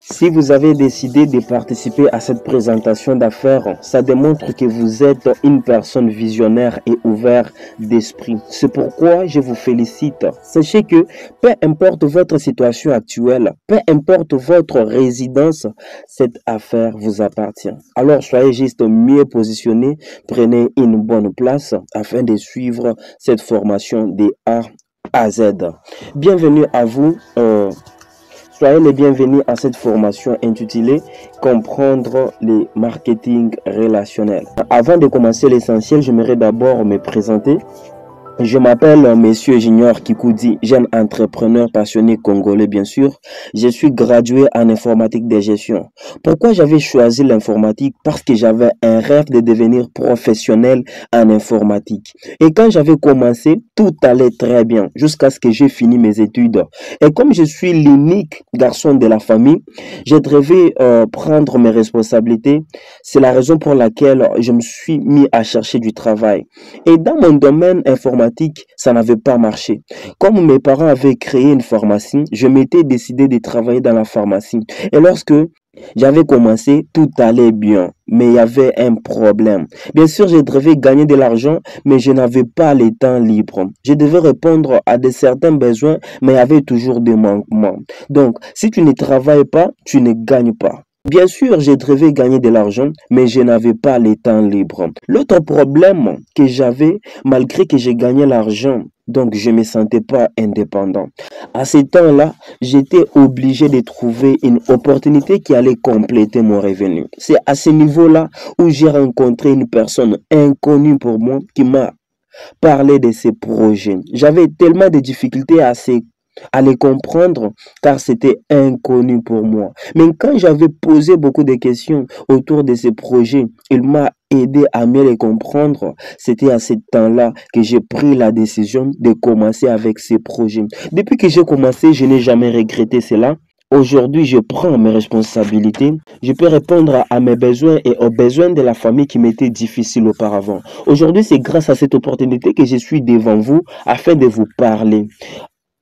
Si vous avez décidé de participer à cette présentation d'affaires, ça démontre que vous êtes une personne visionnaire et ouverte d'esprit. C'est pourquoi je vous félicite. Sachez que peu importe votre situation actuelle, peu importe votre résidence, cette affaire vous appartient. Alors soyez juste mieux positionné, prenez une bonne place afin de suivre cette formation de A à Z. Bienvenue à vous. Soyez les bienvenus à cette formation intitulée Comprendre le marketing relationnel. Avant de commencer l'essentiel, j'aimerais d'abord me présenter. Je m'appelle Monsieur Junior Kikoudi, jeune entrepreneur passionné congolais bien sûr. Je suis gradué en informatique de gestion. Pourquoi j'avais choisi l'informatique? Parce que j'avais un rêve de devenir professionnel en informatique. Et quand j'avais commencé, tout allait très bien jusqu'à ce que j'ai fini mes études. Et comme je suis l'unique garçon de la famille, je devais prendre mes responsabilités. C'est la raison pour laquelle je me suis mis à chercher du travail. Et dans mon domaine informatique, ça n'avait pas marché. Comme mes parents avaient créé une pharmacie, je m'étais décidé de travailler dans la pharmacie. Et lorsque j'avais commencé, tout allait bien, mais il y avait un problème. Bien sûr, je devais gagner de l'argent, mais je n'avais pas le temps libre. Je devais répondre à certains besoins, mais il y avait toujours des manquements. Donc, si tu ne travailles pas, tu ne gagnes pas. Bien sûr, je devais gagner de l'argent, mais je n'avais pas le temps libre. L'autre problème que j'avais, malgré que j'ai gagné l'argent, donc je ne me sentais pas indépendant. À ce temps-là, j'étais obligé de trouver une opportunité qui allait compléter mon revenu. C'est à ce niveau-là où j'ai rencontré une personne inconnue pour moi qui m'a parlé de ses projets. J'avais tellement de difficultés à les comprendre car c'était inconnu pour moi. Mais quand j'avais posé beaucoup de questions autour de ces projets, il m'a aidé à mieux les comprendre. C'était à ce temps-là que j'ai pris la décision de commencer avec ces projets. Depuis que j'ai commencé, je n'ai jamais regretté cela. Aujourd'hui, je prends mes responsabilités. Je peux répondre à mes besoins et aux besoins de la famille qui m'étaient difficiles auparavant. Aujourd'hui, c'est grâce à cette opportunité que je suis devant vous afin de vous parler.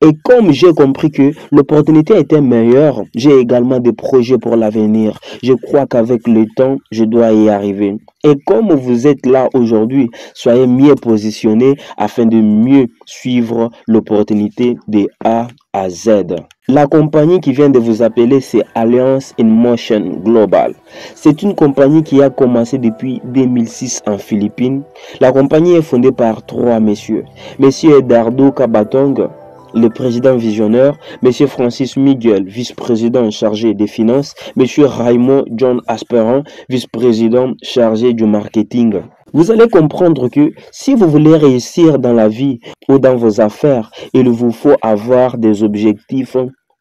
Et comme j'ai compris que l'opportunité était meilleure, j'ai également des projets pour l'avenir. Je crois qu'avec le temps, je dois y arriver. Et comme vous êtes là aujourd'hui, soyez mieux positionnés afin de mieux suivre l'opportunité de A à Z. La compagnie qui vient de vous appeler, c'est Alliance in Motion Global. C'est une compagnie qui a commencé depuis 2006 en Philippines. La compagnie est fondée par trois messieurs. Monsieur Eduardo Kabatong, le président visionnaire, M. Francis Miguel, vice-président chargé des finances, M. Raymond John Asperan, vice-président chargé du marketing. Vous allez comprendre que si vous voulez réussir dans la vie ou dans vos affaires, il vous faut avoir des objectifs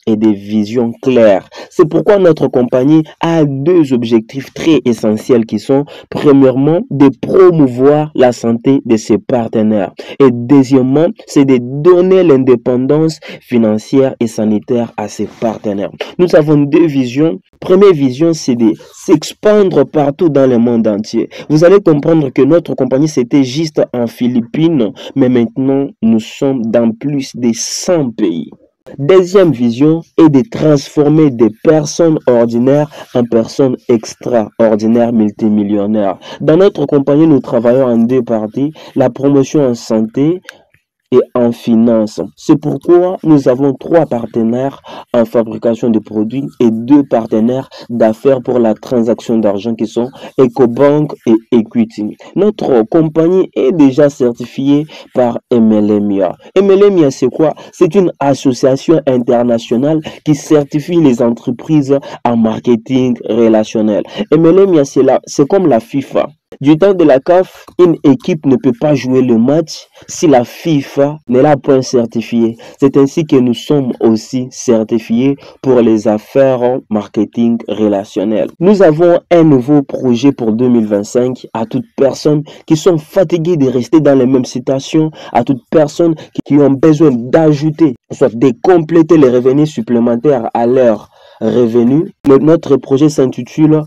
et des visions claires. C'est pourquoi notre compagnie a deux objectifs très essentiels qui sont, premièrement, de promouvoir la santé de ses partenaires et deuxièmement, c'est de donner l'indépendance financière et sanitaire à ses partenaires. Nous avons deux visions. Première vision, c'est de s'expandre partout dans le monde entier. Vous allez comprendre que notre compagnie, c'était juste en Philippines, mais maintenant, nous sommes dans plus de 100 pays. Deuxième vision est de transformer des personnes ordinaires en personnes extraordinaires multimillionnaires. Dans notre compagnie, nous travaillons en deux parties, la promotion en santé et en finance. C'est pourquoi nous avons trois partenaires en fabrication de produits et deux partenaires d'affaires pour la transaction d'argent qui sont EcoBank et Equity. Notre compagnie est déjà certifiée par MLMIA. MLMIA, c'est quoi? C'est une association internationale qui certifie les entreprises en marketing relationnel. MLMIA, c'est comme la FIFA. Du temps de la CAF, une équipe ne peut pas jouer le match si la FIFA ne l'a point certifié. C'est ainsi que nous sommes aussi certifiés pour les affaires marketing relationnel. Nous avons un nouveau projet pour 2025 à toutes personnes qui sont fatiguées de rester dans les mêmes situations, à toutes personnes qui ont besoin d'ajouter, soit de compléter les revenus supplémentaires à leurs revenus. Notre projet s'intitule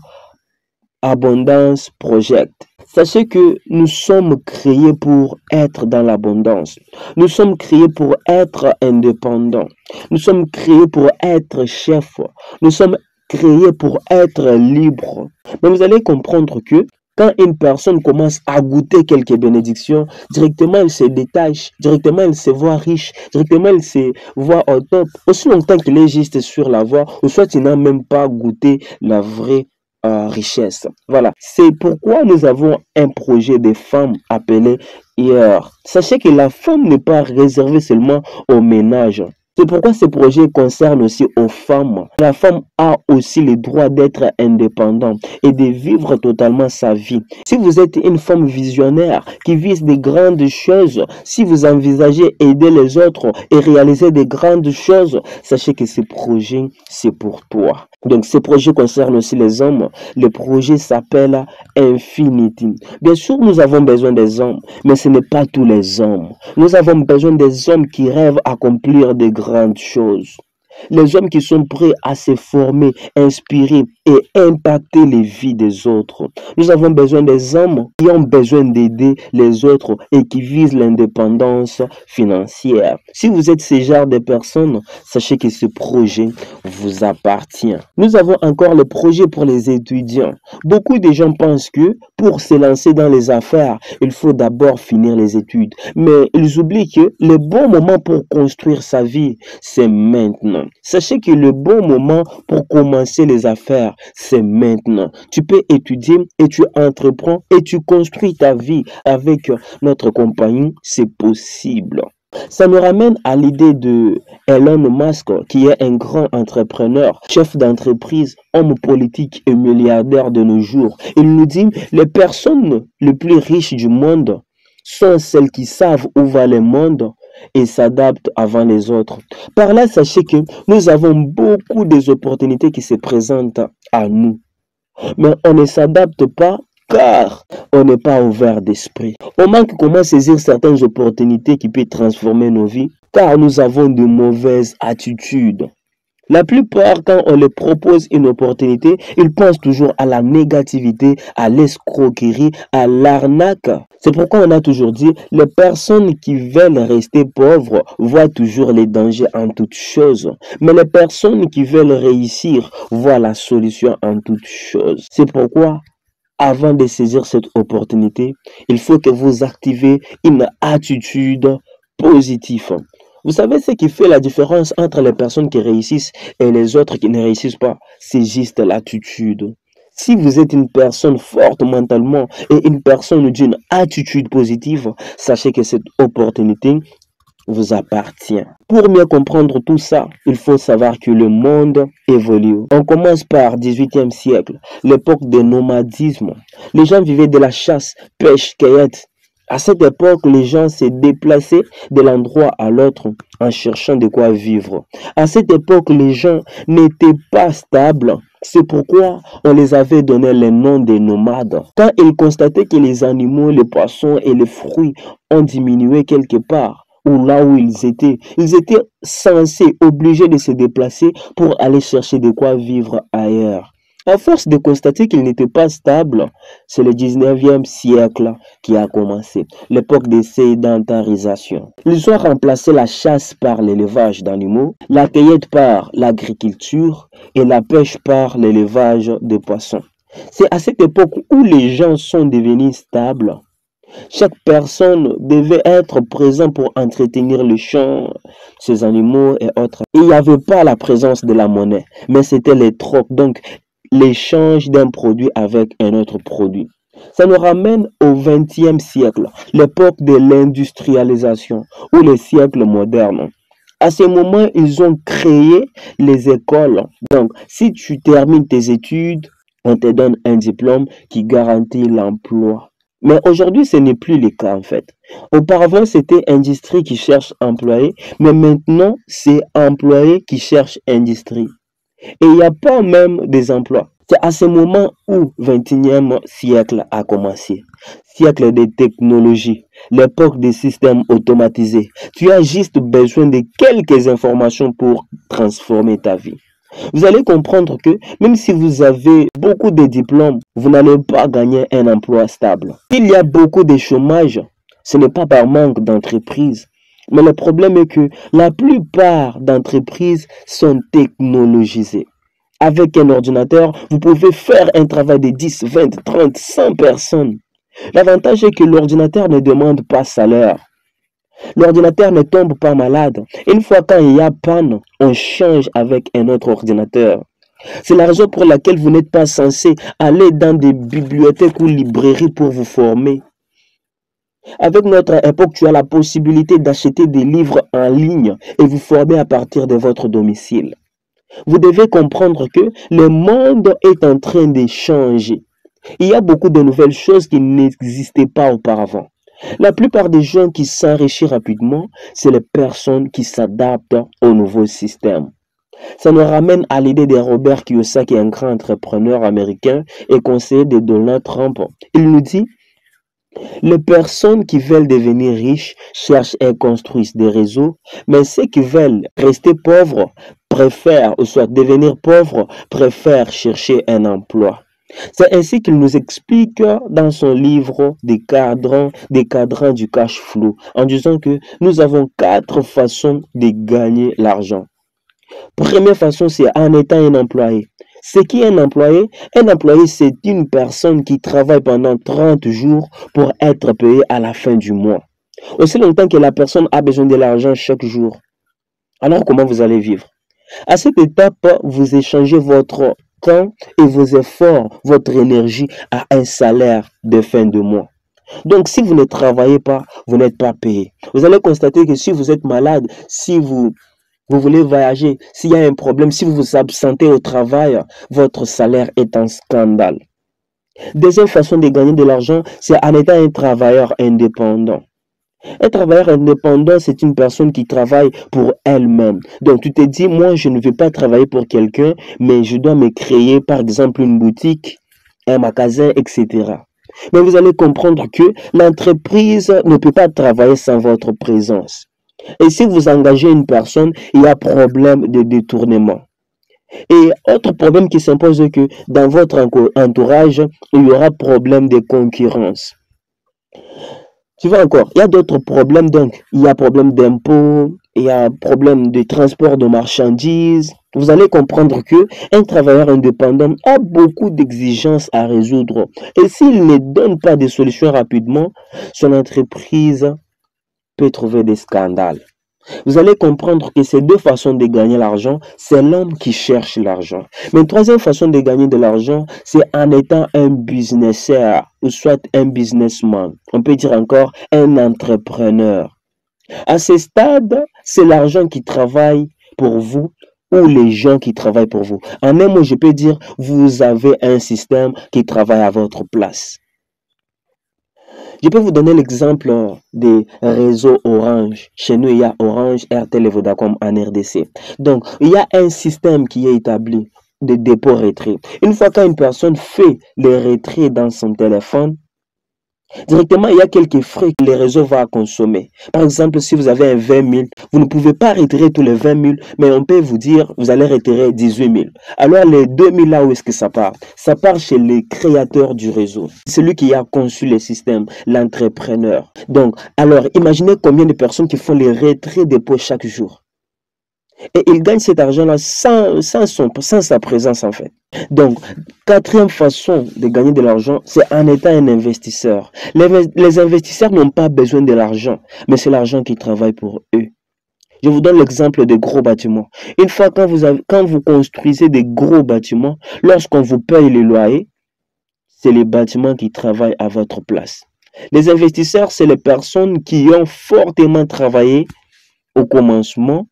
Abondance Project. Sachez que nous sommes créés pour être dans l'abondance. Nous sommes créés pour être indépendants. Nous sommes créés pour être chefs. Nous sommes créé pour être libre. Mais vous allez comprendre que quand une personne commence à goûter quelques bénédictions, directement elle se détache, directement elle se voit riche, directement elle se voit au top. Aussi longtemps qu'il est juste sur la voie, ou soit il n'a même pas goûté la vraie richesse. Voilà, c'est pourquoi nous avons un projet de femmes appelé hier. Sachez que la femme n'est pas réservée seulement au ménage. C'est pourquoi ce projet concerne aussi aux femmes. La femme a aussi le droit d'être indépendante et de vivre totalement sa vie. Si vous êtes une femme visionnaire qui vise de grandes choses, si vous envisagez aider les autres et réaliser de grandes choses, sachez que ce projet, c'est pour toi. Donc, ce projet concerne aussi les hommes. Le projet s'appelle Infinity. Bien sûr, nous avons besoin des hommes, mais ce n'est pas tous les hommes. Nous avons besoin des hommes qui rêvent accomplir de grandes choses. Les hommes qui sont prêts à se former, inspirer et impacter les vies des autres. Nous avons besoin des hommes qui ont besoin d'aider les autres et qui visent l'indépendance financière. Si vous êtes ce genre de personnes, sachez que ce projet vous appartient. Nous avons encore le projet pour les étudiants. Beaucoup de gens pensent que pour se lancer dans les affaires, il faut d'abord finir les études. Mais ils oublient que le bon moment pour construire sa vie, c'est maintenant. Sachez que le bon moment pour commencer les affaires, c'est maintenant. Tu peux étudier et tu entreprends et tu construis ta vie avec notre compagnie, c'est possible. Ça nous ramène à l'idée de Elon Musk, qui est un grand entrepreneur, chef d'entreprise, homme politique et milliardaire de nos jours. Il nous dit, les personnes les plus riches du monde sont celles qui savent où va le monde et s'adaptent avant les autres. Par là, sachez que nous avons beaucoup d'opportunités qui se présentent à nous. Mais on ne s'adapte pas car on n'est pas ouvert d'esprit. On manque comment saisir certaines opportunités qui peuvent transformer nos vies car nous avons de mauvaises attitudes. La plupart, quand on leur propose une opportunité, ils pensent toujours à la négativité, à l'escroquerie, à l'arnaque. C'est pourquoi on a toujours dit, les personnes qui veulent rester pauvres voient toujours les dangers en toutes choses. Mais les personnes qui veulent réussir voient la solution en toutes choses. C'est pourquoi, avant de saisir cette opportunité, il faut que vous activez une attitude positive. Vous savez ce qui fait la différence entre les personnes qui réussissent et les autres qui ne réussissent pas? C'est juste l'attitude. Si vous êtes une personne forte mentalement et une personne d'une attitude positive, sachez que cette opportunité vous appartient. Pour mieux comprendre tout ça, il faut savoir que le monde évolue. On commence par 18e siècle, l'époque du nomadisme. Les gens vivaient de la chasse, pêche, cueillette. À cette époque, les gens se déplaçaient de l'endroit à l'autre en cherchant de quoi vivre. À cette époque, les gens n'étaient pas stables. C'est pourquoi on les avait donné le nom des nomades. Quand ils constataient que les animaux, les poissons et les fruits ont diminué quelque part, ou là où ils étaient censés, obligés de se déplacer pour aller chercher de quoi vivre ailleurs. À force de constater qu'ils n'étaient pas stables, c'est le 19e siècle qui a commencé, l'époque de sédentarisation. Ils ont remplacé la chasse par l'élevage d'animaux, la cueillette par l'agriculture et la pêche par l'élevage de poissons. C'est à cette époque où les gens sont devenus stables. Chaque personne devait être présent pour entretenir le champ, ses animaux et autres. Il n'y avait pas la présence de la monnaie, mais c'était les trocs, donc l'échange d'un produit avec un autre produit. Ça nous ramène au 20e siècle, l'époque de l'industrialisation ou le siècle moderne. À ce moment, ils ont créé les écoles. Donc, si tu termines tes études, on te donne un diplôme qui garantit l'emploi. Mais aujourd'hui, ce n'est plus le cas en fait. Auparavant, c'était industrie qui cherche employé, mais maintenant, c'est employé qui cherche industrie. Et il n'y a pas même des emplois. C'est à ce moment où le 21e siècle a commencé. Siècle des technologies, l'époque des systèmes automatisés. Tu as juste besoin de quelques informations pour transformer ta vie. Vous allez comprendre que même si vous avez beaucoup de diplômes, vous n'allez pas gagner un emploi stable. Il y a beaucoup de chômage, ce n'est pas par manque d'entreprise. Mais le problème est que la plupart d'entreprises sont technologisées. Avec un ordinateur, vous pouvez faire un travail de 10, 20, 30, 100 personnes. L'avantage est que l'ordinateur ne demande pas salaire. L'ordinateur ne tombe pas malade. Une fois quand il y a panne, on change avec un autre ordinateur. C'est la raison pour laquelle vous n'êtes pas censé aller dans des bibliothèques ou librairies pour vous former. Avec notre époque, tu as la possibilité d'acheter des livres en ligne et vous former à partir de votre domicile. Vous devez comprendre que le monde est en train de changer. Il y a beaucoup de nouvelles choses qui n'existaient pas auparavant. La plupart des gens qui s'enrichissent rapidement, c'est les personnes qui s'adaptent au nouveau système. Ça nous ramène à l'idée de Robert Kiyosaki, un grand entrepreneur américain et conseiller de Donald Trump. Il nous dit: les personnes qui veulent devenir riches cherchent et construisent des réseaux, mais ceux qui veulent rester pauvres préfèrent, ou soit devenir pauvres, préfèrent chercher un emploi. C'est ainsi qu'il nous explique dans son livre des cadrans du cash flow, en disant que nous avons 4 façons de gagner l'argent. Première façon, c'est en étant un employé. C'est qui un employé? Un employé, c'est une personne qui travaille pendant 30 jours pour être payé à la fin du mois. Aussi longtemps que la personne a besoin de l'argent chaque jour. Alors comment vous allez vivre? À cette étape, vous échangez votre temps et vos efforts, votre énergie à un salaire de fin de mois. Donc si vous ne travaillez pas, vous n'êtes pas payé. Vous allez constater que si vous êtes malade, si vous voulez voyager, s'il y a un problème, si vous vous absentez au travail, votre salaire est un scandale. Deuxième façon de gagner de l'argent, c'est en étant un travailleur indépendant. Un travailleur indépendant, c'est une personne qui travaille pour elle-même. Donc tu te dis, moi je ne vais pas travailler pour quelqu'un, mais je dois me créer par exemple une boutique, un magasin, etc. Mais vous allez comprendre que l'entreprise ne peut pas travailler sans votre présence. Et si vous engagez une personne, il y a problème de détournement. Et autre problème qui s'impose est que dans votre entourage, il y aura problème de concurrence. Tu vois encore, il y a d'autres problèmes, donc il y a problème d'impôts, il y a problème de transport de marchandises. Vous allez comprendre que un travailleur indépendant a beaucoup d'exigences à résoudre. Et s'il ne donne pas de solutions rapidement, son entreprise peut trouver des scandales. Vous allez comprendre que ces 2 façons de gagner l'argent, c'est l'homme qui cherche l'argent. Mais une troisième façon de gagner de l'argent, c'est en étant un businesseur ou soit un businessman. On peut dire encore un entrepreneur. À ce stade, c'est l'argent qui travaille pour vous ou les gens qui travaillent pour vous. En un mot, je peux dire, vous avez un système qui travaille à votre place. Je peux vous donner l'exemple des réseaux Orange. Chez nous, il y a Orange, RTL et Vodacom en RDC. Donc, il y a un système qui est établi de dépôt-retrait. Une fois qu'une personne fait les retraits dans son téléphone, directement, il y a quelques frais que le réseau va consommer. Par exemple, si vous avez un 20 000, vous ne pouvez pas retirer tous les 20 000, mais on peut vous dire, vous allez retirer 18 000. Alors, les 2 000 là, où est-ce que ça part? Ça part chez les créateurs du réseau. Celui qui a conçu le système, l'entrepreneur. Donc, alors, imaginez combien de personnes qui font les retraits des pots chaque jour. Et il gagne cet argent-là sans sa présence en fait. Donc, 4e façon de gagner de l'argent, c'est en étant un investisseur. Les investisseurs n'ont pas besoin de l'argent, mais c'est l'argent qui travaille pour eux. Je vous donne l'exemple des gros bâtiments. Une fois quand vous construisez des gros bâtiments, lorsqu'on vous paye les loyers, c'est les bâtiments qui travaillent à votre place. Les investisseurs, c'est les personnes qui ont fortement travaillé au commencement.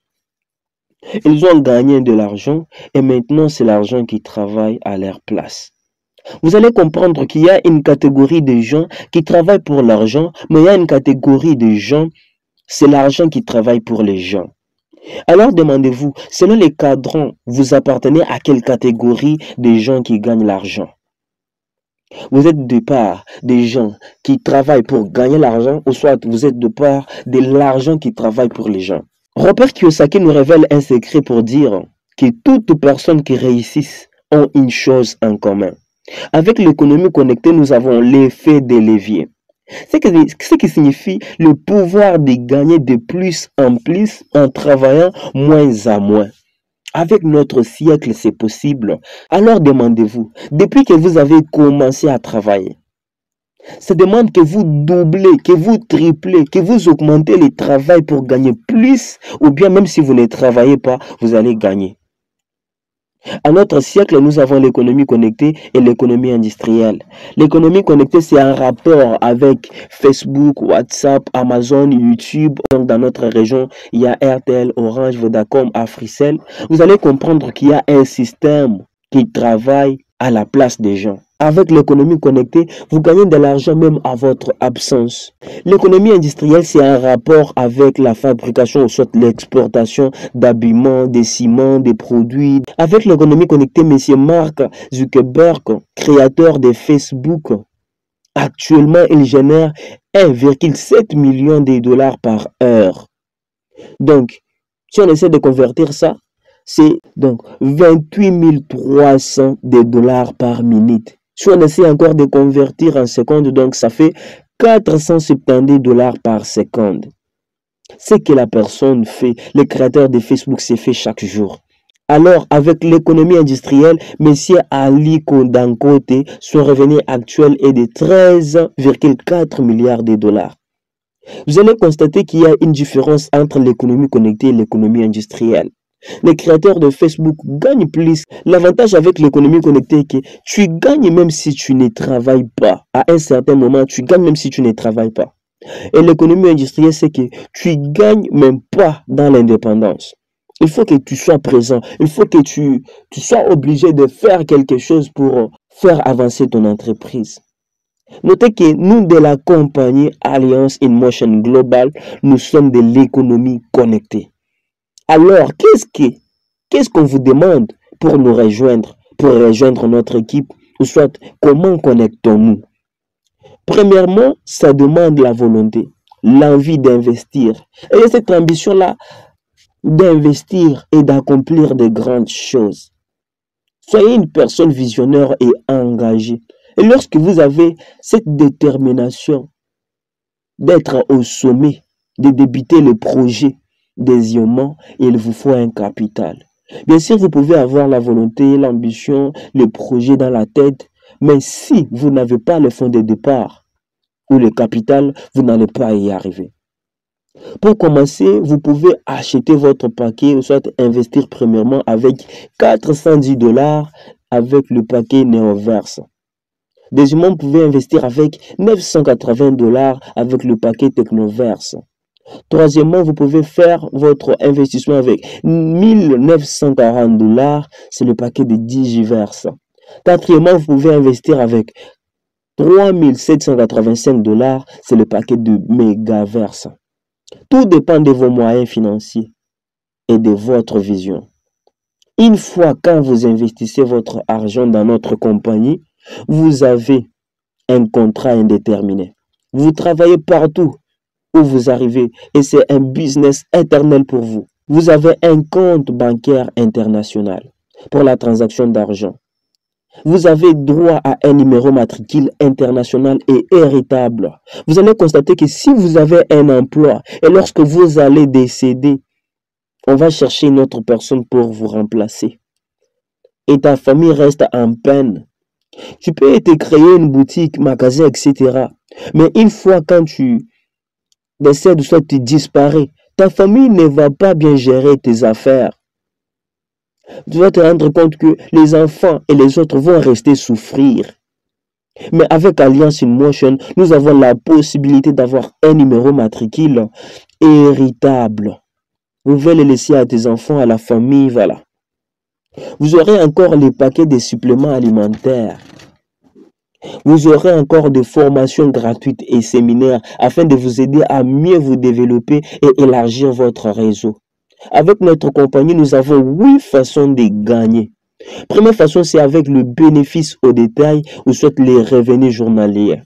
Ils ont gagné de l'argent et maintenant c'est l'argent qui travaille à leur place. Vous allez comprendre qu'il y a une catégorie de gens qui travaillent pour l'argent, mais il y a une catégorie de gens, c'est l'argent qui travaille pour les gens. Alors demandez-vous, selon les cadrans, vous appartenez à quelle catégorie de gens qui gagnent l'argent? Vous êtes de part des gens qui travaillent pour gagner l'argent ou soit vous êtes de part de l'argent qui travaille pour les gens? Robert Kiyosaki nous révèle un secret pour dire que toutes personnes qui réussissent ont une chose en commun. Avec l'économie connectée, nous avons l'effet des leviers. Ce qui signifie le pouvoir de gagner de plus en plus en travaillant moins à moins. Avec notre siècle, c'est possible. Alors demandez-vous, depuis que vous avez commencé à travailler, ça demande que vous doublez, que vous triplez, que vous augmentez le travail pour gagner plus, ou bien même si vous ne travaillez pas, vous allez gagner. À notre siècle, nous avons l'économie connectée et l'économie industrielle. L'économie connectée, c'est un rapport avec Facebook, WhatsApp, Amazon, YouTube. Donc, dans notre région, il y a RTL, Orange, Vodacom, Africell. Vous allez comprendre qu'il y a un système qui travaille à la place des gens. Avec l'économie connectée, vous gagnez de l'argent même à votre absence. L'économie industrielle, c'est un rapport avec la fabrication ou soit l'exportation d'habillements, des ciments, des produits. Avec l'économie connectée, M. Mark Zuckerberg, créateur de Facebook, actuellement, il génère 1,7 million de dollars par heure. Donc, si on essaie de convertir ça, c'est donc 28 300 dollars par minute. Si on essaie encore de convertir en secondes, donc ça fait 470 dollars par seconde. Ce que la personne fait, le créateur de Facebook s'est fait chaque jour. Alors, avec l'économie industrielle, M. Aliko Dangote, son revenu actuel est de 13,4 milliards de dollars. Vous allez constater qu'il y a une différence entre l'économie connectée et l'économie industrielle. Les créateurs de Facebook gagnent plus. L'avantage avec l'économie connectée est que tu gagnes même si tu ne travailles pas. À un certain moment, tu gagnes même si tu ne travailles pas. Et l'économie industrielle, c'est que tu gagnes même pas dans l'indépendance. Il faut que tu sois présent. Il faut que tu sois obligé de faire quelque chose pour faire avancer ton entreprise. Notez que nous, de la compagnie Alliance in Motion Global, nous sommes de l'économie connectée. Alors, qu'est-ce qu'on vous demande pour nous rejoindre, pour rejoindre notre équipe, ou soit comment connectons-nous? Premièrement, ça demande la volonté, l'envie d'investir. Et cette ambition-là, d'investir et d'accomplir de grandes choses. Soyez une personne visionnaire et engagée. Et lorsque vous avez cette détermination d'être au sommet, de débuter le projet, désirement, il vous faut un capital. Bien sûr, vous pouvez avoir la volonté, l'ambition, le projet dans la tête, mais si vous n'avez pas le fonds de départ ou le capital, vous n'allez pas y arriver. Pour commencer, vous pouvez acheter votre paquet ou soit investir premièrement avec 410 dollars avec le paquet Neoverse. Deuxièmement, vous pouvez investir avec 980 dollars avec le paquet Technoverse. Troisièmement, vous pouvez faire votre investissement avec 1940 dollars, c'est le paquet de Digiverse. Quatrièmement, vous pouvez investir avec 3785 dollars, c'est le paquet de Megaverse. Tout dépend de vos moyens financiers et de votre vision. Une fois quand vous investissez votre argent dans notre compagnie, vous avez un contrat indéterminé. Vous travaillez partout où vous arrivez et c'est un business éternel pour vous. Vous avez un compte bancaire international pour la transaction d'argent. Vous avez droit à un numéro matricule international et héritable. Vous allez constater que si vous avez un emploi et lorsque vous allez décéder, on va chercher une autre personne pour vous remplacer. Et ta famille reste en peine. Tu peux te créer une boutique, magasin, etc. Mais une fois quand tu décèdes ou soit tu disparais, ta famille ne va pas bien gérer tes affaires. Tu vas te rendre compte que les enfants et les autres vont rester souffrir. Mais avec Alliance in Motion, nous avons la possibilité d'avoir un numéro matricule héritable. Vous pouvez le laisser à tes enfants, à la famille, voilà. Vous aurez encore les paquets de suppléments alimentaires. Vous aurez encore des formations gratuites et séminaires afin de vous aider à mieux vous développer et élargir votre réseau. Avec notre compagnie, nous avons 8 façons de gagner. Première façon, c'est avec le bénéfice au détail ou soit les revenus journaliers.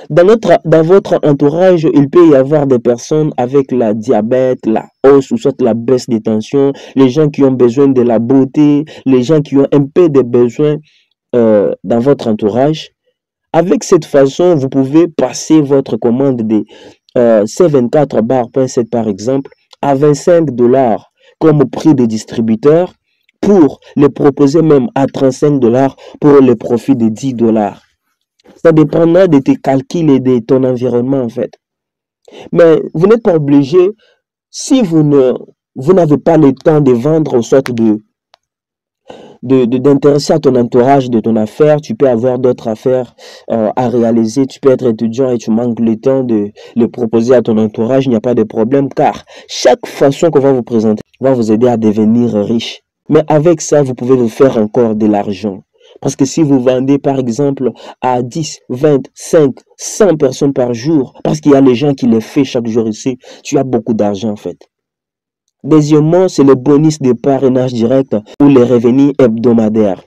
Dans votre entourage, il peut y avoir des personnes avec la diabète, la hausse ou soit la baisse des tensions, les gens qui ont besoin de la beauté, les gens qui ont un peu de besoins dans votre entourage. Avec cette façon, vous pouvez passer votre commande de C24 bar.7 par exemple à 25 dollars comme prix de distributeur pour les proposer même à 35 dollars pour les profits de 10 dollars. Ça dépendra de tes calculs et de ton environnement en fait. Mais vous n'êtes pas obligé, si vous n'avez pas le temps de vendre ou soit d'intéresser à ton entourage de ton affaire, tu peux avoir d'autres affaires à réaliser, tu peux être étudiant et tu manques le temps de le proposer à ton entourage, il n'y a pas de problème car chaque façon qu'on va vous présenter va vous aider à devenir riche. Mais avec ça, vous pouvez vous faire encore de l'argent. Parce que si vous vendez par exemple à 10, 20, 5, 100 personnes par jour, parce qu'il y a les gens qui les font chaque jour ici, tu as beaucoup d'argent en fait. Deuxièmement, c'est le bonus de parrainage direct ou les revenus hebdomadaires.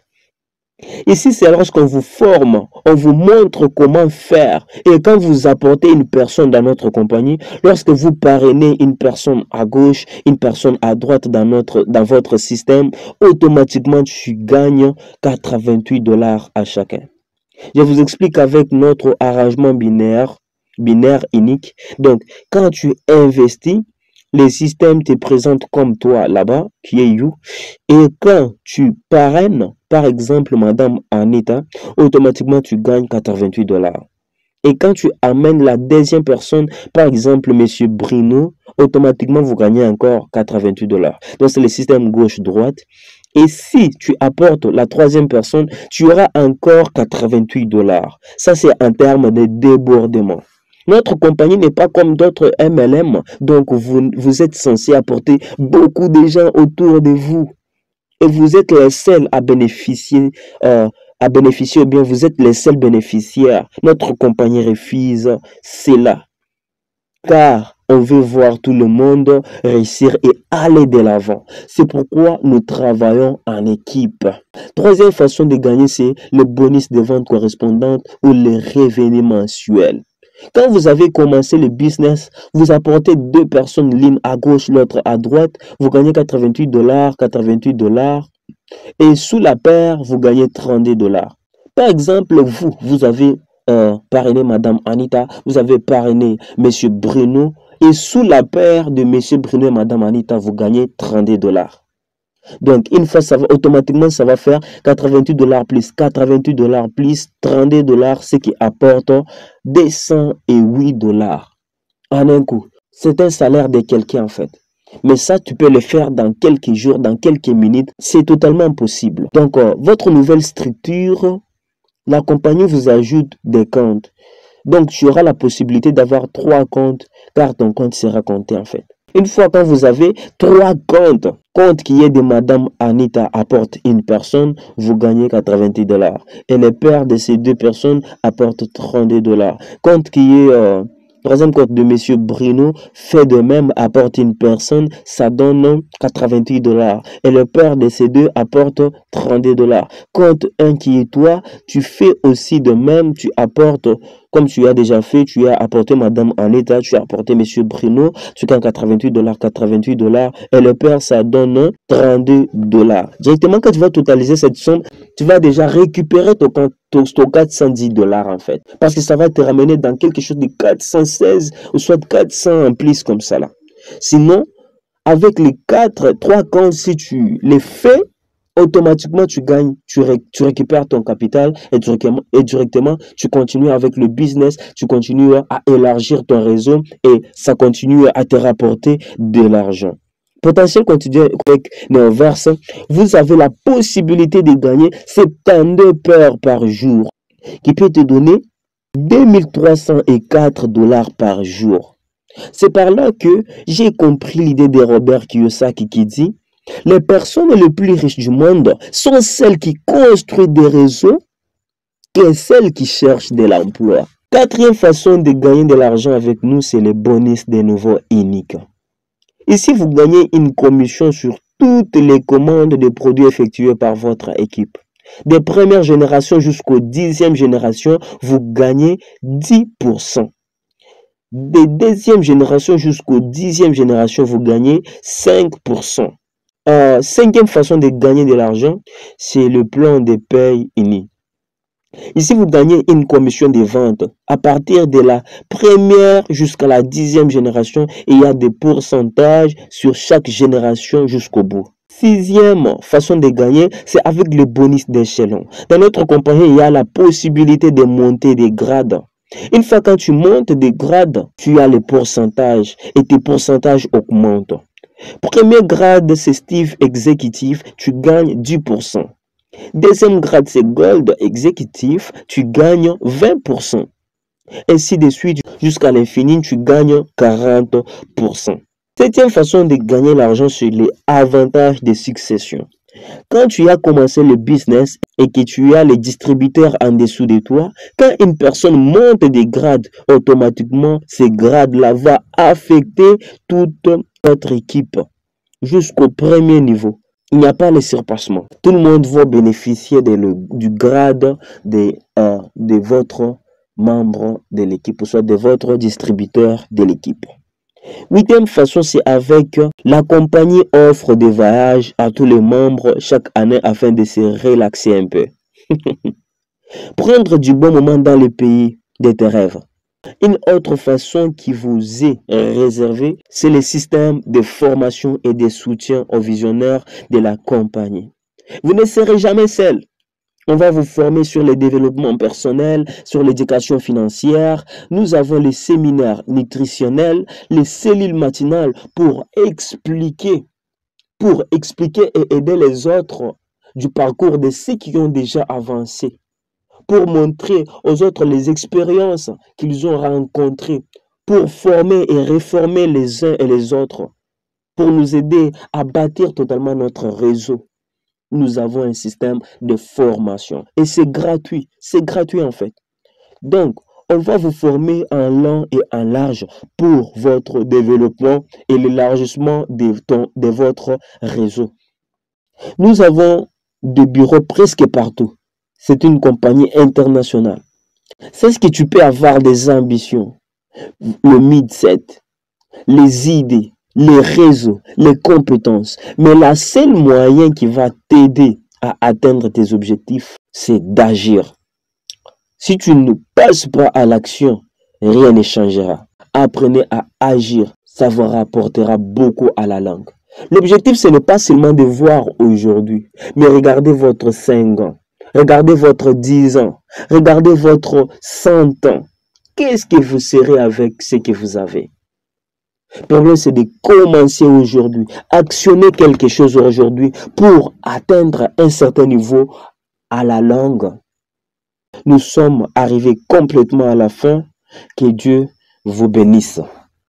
Ici, c'est lorsqu'on vous forme, on vous montre comment faire. Et quand vous apportez une personne dans notre compagnie, lorsque vous parrainez une personne à gauche, une personne à droite dans votre système, automatiquement, tu gagnes 88 dollars à chacun. Je vous explique avec notre arrangement binaire unique. Donc, quand tu investis, le système te présente comme toi là-bas, qui est you. Et quand tu parraines, par exemple, Madame Anita, automatiquement, tu gagnes 88 dollars. Et quand tu amènes la deuxième personne, par exemple, Monsieur Bruno, automatiquement, vous gagnez encore 88 dollars. Donc, c'est le système gauche-droite. Et si tu apportes la troisième personne, tu auras encore 88 dollars. Ça, c'est en termes de débordement. Notre compagnie n'est pas comme d'autres MLM, donc vous êtes censé apporter beaucoup de gens autour de vous. Et vous êtes les seuls à bénéficier, ou bien vous êtes les seuls bénéficiaires. Notre compagnie refuse cela, car on veut voir tout le monde réussir et aller de l'avant. C'est pourquoi nous travaillons en équipe. Troisième façon de gagner, c'est le bonus de vente correspondante ou les revenus mensuels. Quand vous avez commencé le business, vous apportez deux personnes l'une à gauche, l'autre à droite, vous gagnez 88 dollars, 88 dollars. Et sous la paire, vous gagnez 32 dollars. Par exemple, vous avez parrainé Madame Anita, vous avez parrainé Monsieur Bruno, et sous la paire de Monsieur Bruno et Madame Anita, vous gagnez 32 dollars. Donc, une fois, automatiquement, ça va faire 88 dollars plus 88 dollars plus 32 dollars, ce qui apporte 208 dollars en un coup. C'est un salaire de quelqu'un en fait. Mais ça, tu peux le faire dans quelques jours, dans quelques minutes. C'est totalement possible. Donc, votre nouvelle structure, la compagnie vous ajoute des comptes. Donc, tu auras la possibilité d'avoir 3 comptes, car ton compte sera compté en fait. Une fois que vous avez 3 comptes, compte qui est de Madame Anita apporte une personne, vous gagnez 90 dollars. Et le père de ces deux personnes apporte 32 dollars. Compte qui est, par exemple, compte de Monsieur Bruno fait de même, apporte une personne, ça donne 88 dollars. Et le père de ces deux apporte 32 dollars. Compte un qui est toi, tu fais aussi de même, tu apportes, comme tu as déjà fait, tu as apporté Madame Anita, tu as apporté Monsieur Bruno, tu gagnes 88 dollars, 88 dollars. Et le père, ça donne 32 dollars. Directement, quand tu vas totaliser cette somme, tu vas déjà récupérer ton 410 dollars en fait. Parce que ça va te ramener dans quelque chose de 416 ou soit 400 en plus comme ça là. Sinon, avec les 3 comptes, si tu les fais, automatiquement tu gagnes, tu récupères ton capital et directement tu continues avec le business, tu continues à élargir ton réseau et ça continue à te rapporter de l'argent. Potentiel quotidien avec Neoverse, vous avez la possibilité de gagner 72 paires par jour qui peut te donner 2304 dollars par jour. C'est par là que j'ai compris l'idée de Robert Kiyosaki qui dit: les personnes les plus riches du monde sont celles qui construisent des réseaux et celles qui cherchent de l'emploi. Quatrième façon de gagner de l'argent avec nous, c'est le bonus de nouveau unique. Ici, vous gagnez une commission sur toutes les commandes de produits effectués par votre équipe. Des premières générations jusqu'aux 10e génération, vous gagnez 10%. Des deuxième génération jusqu'aux 10e génération, vous gagnez 5%. Cinquième façon de gagner de l'argent, c'est le plan de paye uni. Ici, vous gagnez une commission de vente à partir de la première jusqu'à la 10e génération et il y a des pourcentages sur chaque génération jusqu'au bout. Sixième façon de gagner, c'est avec le bonus d'échelon. Dans notre compagnie, il y a la possibilité de monter des grades. Une fois que tu montes des grades, tu as les pourcentages et tes pourcentages augmentent. Premier grade, c'est Steve Executive, tu gagnes 10%. Deuxième grade, c'est Gold Executive, tu gagnes 20%. Ainsi de suite, jusqu'à l'infini, tu gagnes 40%. Septième façon de gagner l'argent, c'est les avantages de succession. Quand tu as commencé le business et que tu as les distributeurs en dessous de toi, quand une personne monte des grades, automatiquement, ces grades-là vont affecter toute notre équipe jusqu'au premier niveau. Il n'y a pas de surpassement. Tout le monde va bénéficier du grade de votre membre de l'équipe, ou soit de votre distributeur de l'équipe. Huitième façon, c'est avec la compagnie offre des voyages à tous les membres chaque année afin de se relaxer un peu. Prendre du bon moment dans le pays de tes rêves. Une autre façon qui vous est réservée, c'est le système de formation et de soutien aux visionnaires de la compagnie. Vous ne serez jamais seul. On va vous former sur le développement personnel, sur l'éducation financière. Nous avons les séminaires nutritionnels, les cellules matinales pour expliquer et aider les autres du parcours de ceux qui ont déjà avancé, pour montrer aux autres les expériences qu'ils ont rencontrées, pour former et réformer les uns et les autres, pour nous aider à bâtir totalement notre réseau. Nous avons un système de formation et c'est gratuit en fait. Donc, on va vous former en long et en large pour votre développement et l'élargissement de votre réseau. Nous avons des bureaux presque partout. C'est une compagnie internationale. C'est ce que tu peux avoir des ambitions, le mindset, les idées, les réseaux, les compétences. Mais la seule moyen qui va t'aider à atteindre tes objectifs, c'est d'agir. Si tu ne passes pas à l'action, rien ne changera. Apprenez à agir, ça vous rapportera beaucoup à la langue. L'objectif, ce n'est pas seulement de voir aujourd'hui, mais regardez votre 5 ans, regardez votre 10 ans, regardez votre 100 ans. Qu'est-ce que vous serez avec ce que vous avez? Le problème, c'est de commencer aujourd'hui, actionner quelque chose aujourd'hui pour atteindre un certain niveau à la langue. Nous sommes arrivés complètement à la fin. Que Dieu vous bénisse.